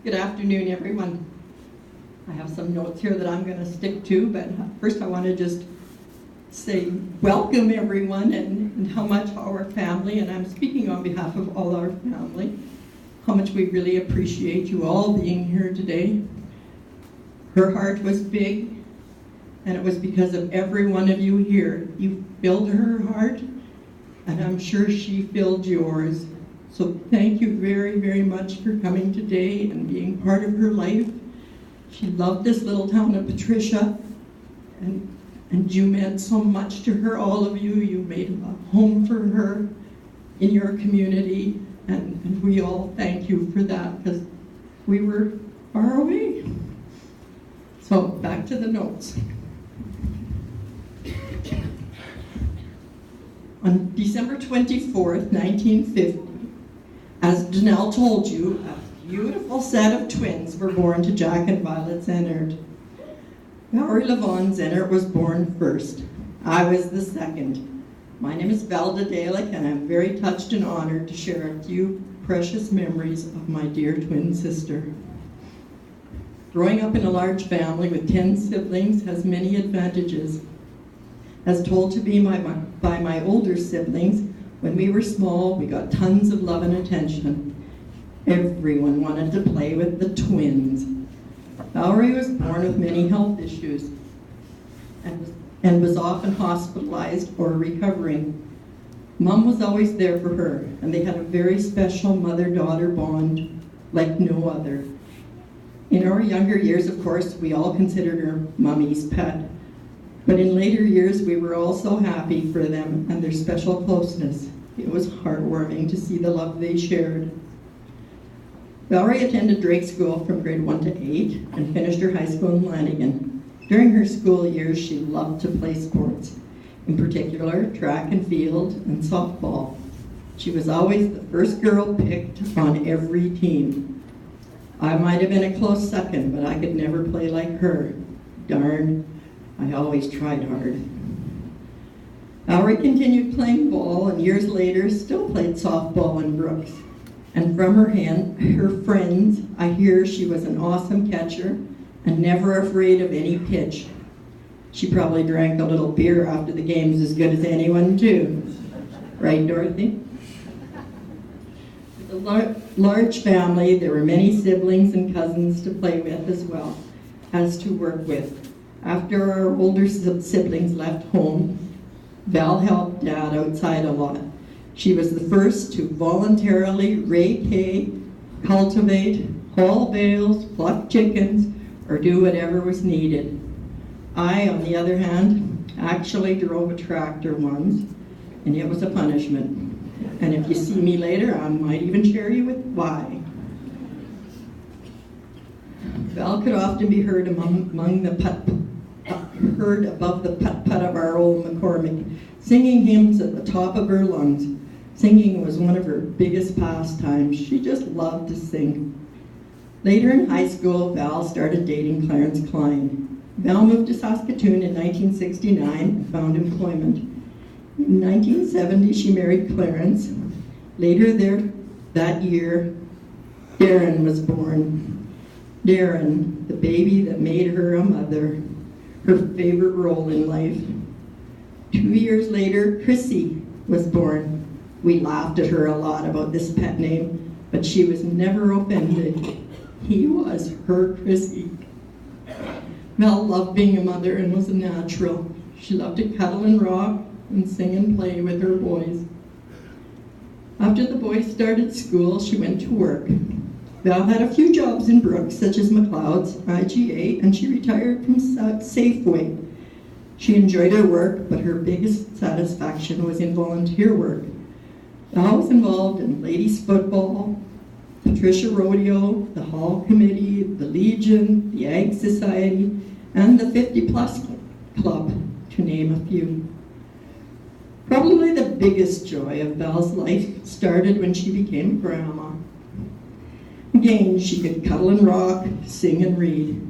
Good afternoon, everyone. I have some notes here that I'm going to stick to, but first I want to just say welcome, everyone, and how much our family, and I'm speaking on behalf of all our family, how much we really appreciate you all being here today. Her heart was big, and it was because of every one of you here. You filled her heart, and I'm sure she filled yours. So thank you very, very much for coming today and being part of her life. She loved this little town of Patricia, and you meant so much to her, all of you. You made a home for her in your community, and we all thank you for that, because we were far away. So back to the notes. On December 24th, 1950, as Danelle told you, a beautiful set of twins were born to Jack and Violet Zennert. Valerie Levon Zennert was born first. I was the second. My name is Velda Dalek, and I'm very touched and honored to share a few precious memories of my dear twin sister. Growing up in a large family with 10 siblings has many advantages. As told to me by my older siblings, when we were small, we got tons of love and attention. Everyone wanted to play with the twins. Valerie was born with many health issues and was often hospitalized or recovering. Mom was always there for her, and they had a very special mother-daughter bond like no other. In our younger years, of course, we all considered her Mommy's pet. But in later years, we were all so happy for them and their special closeness. It was heartwarming to see the love they shared. Valerie attended Drake School from grade 1 to 8 and finished her high school in Lanigan. During her school years, she loved to play sports, in particular track and field and softball. She was always the first girl picked on every team. I might have been a close second, but I could never play like her. Darn. I always tried hard. Valerie continued playing ball, and years later still played softball in Brooks. And from her friends, I hear she was an awesome catcher and never afraid of any pitch. She probably drank a little beer after the games as good as anyone too. Right, Dorothy? With a large family, there were many siblings and cousins to play with as well as to work with. After our older siblings left home, Val helped Dad outside a lot. She was the first to voluntarily rake hay, cultivate, haul bales, pluck chickens, or do whatever was needed. I, on the other hand, actually drove a tractor once, and it was a punishment. And if you see me later, I might even share you with why. Val could often be heard heard above the putt-putt of our old McCormick, singing hymns at the top of her lungs. Singing was one of her biggest pastimes. She just loved to sing. Later in high school, Val started dating Clarence Klein. Val moved to Saskatoon in 1969 and found employment. In 1970, she married Clarence. Later that year, Darren was born. Darren, the baby that made her a mother, her favorite role in life. 2 years later, Chrissy was born. We laughed at her a lot about this pet name, but she was never offended. He was her Chrissy. Mel loved being a mother and was a natural. She loved to cuddle and rock and sing and play with her boys. After the boys started school, she went to work. Val had a few jobs in Brooks, such as McLeod's, IGA, and she retired from Safeway. She enjoyed her work, but her biggest satisfaction was in volunteer work. Val was involved in ladies football, Patricia Rodeo, the Hall Committee, the Legion, the Ag Society, and the 50-plus Club, to name a few. Probably the biggest joy of Val's life started when she became grandma. Again, she could cuddle and rock, sing and read.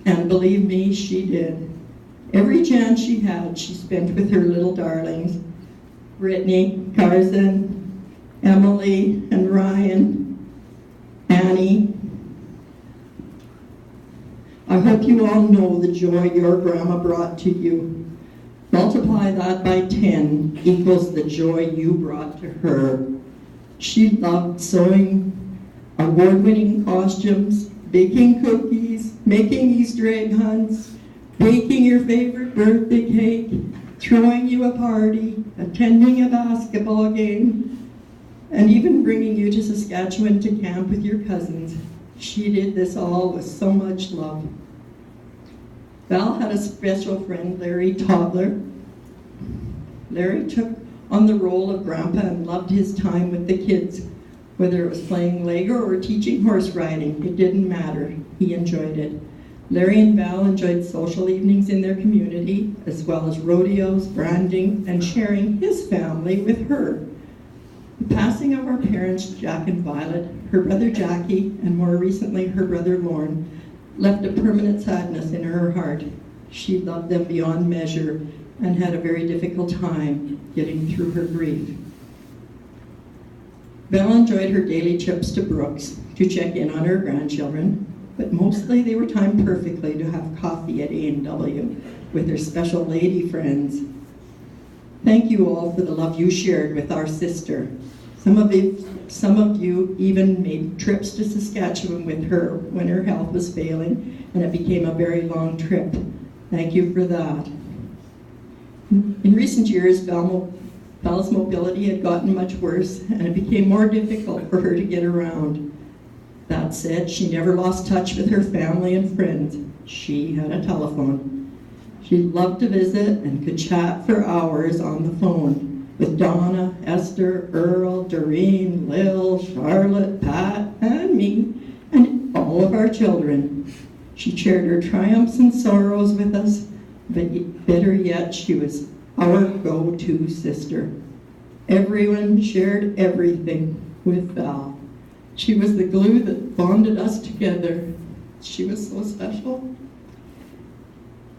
And believe me, she did. Every chance she had, she spent with her little darlings, Brittany, Carson, Emily, and Ryan, Annie, I hope you all know the joy your grandma brought to you. Multiply that by 10 equals the joy you brought to her. She loved sewing, award-winning costumes, baking cookies, making Easter egg hunts, baking your favorite birthday cake, throwing you a party, attending a basketball game, and even bringing you to Saskatchewan to camp with your cousins. She did this all with so much love. Val had a special friend, Larry Toddler. Larry took on the role of grandpa and loved his time with the kids. Whether it was playing Lego or teaching horse riding, it didn't matter. He enjoyed it. Larry and Val enjoyed social evenings in their community, as well as rodeos, branding, and sharing his family with her. The passing of our parents, Jack and Violet, her brother Jackie, and more recently her brother Lorne, left a permanent sadness in her heart. She loved them beyond measure and had a very difficult time getting through her grief. Val enjoyed her daily trips to Brooks to check in on her grandchildren, but mostly they were timed perfectly to have coffee at A&W with her special lady friends. Thank you all for the love you shared with our sister. Some of you even made trips to Saskatchewan with her when her health was failing, and it became a very long trip. Thank you for that. In recent years, Val's mobility had gotten much worse, and it became more difficult for her to get around. That said, she never lost touch with her family and friends. She had a telephone. She loved to visit and could chat for hours on the phone with Donna, Esther, Earl, Doreen, Lil, Charlotte, Pat, and me, and all of our children. She shared her triumphs and sorrows with us, but better yet, she was our go-to sister. Everyone shared everything with Val. She was the glue that bonded us together. She was so special.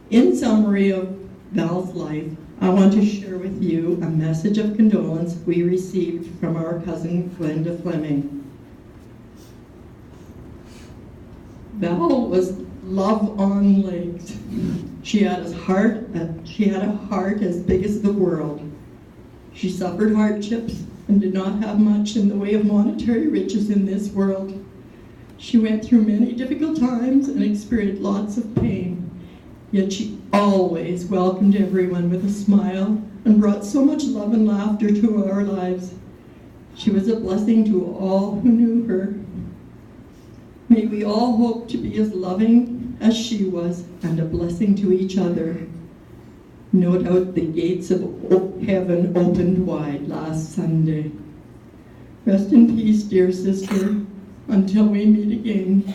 In summary of Val's life, I want to share with you a message of condolence we received from our cousin Glenda Fleming. Val was love on legs. She had a heart as big as the world. She suffered hardships and did not have much in the way of monetary riches in this world. She went through many difficult times and experienced lots of pain. Yet she always welcomed everyone with a smile and brought so much love and laughter to our lives. She was a blessing to all who knew her. May we all hope to be as loving as she was and a blessing to each other. No doubt the gates of heaven opened wide last Sunday. Rest in peace, dear sister, until we meet again.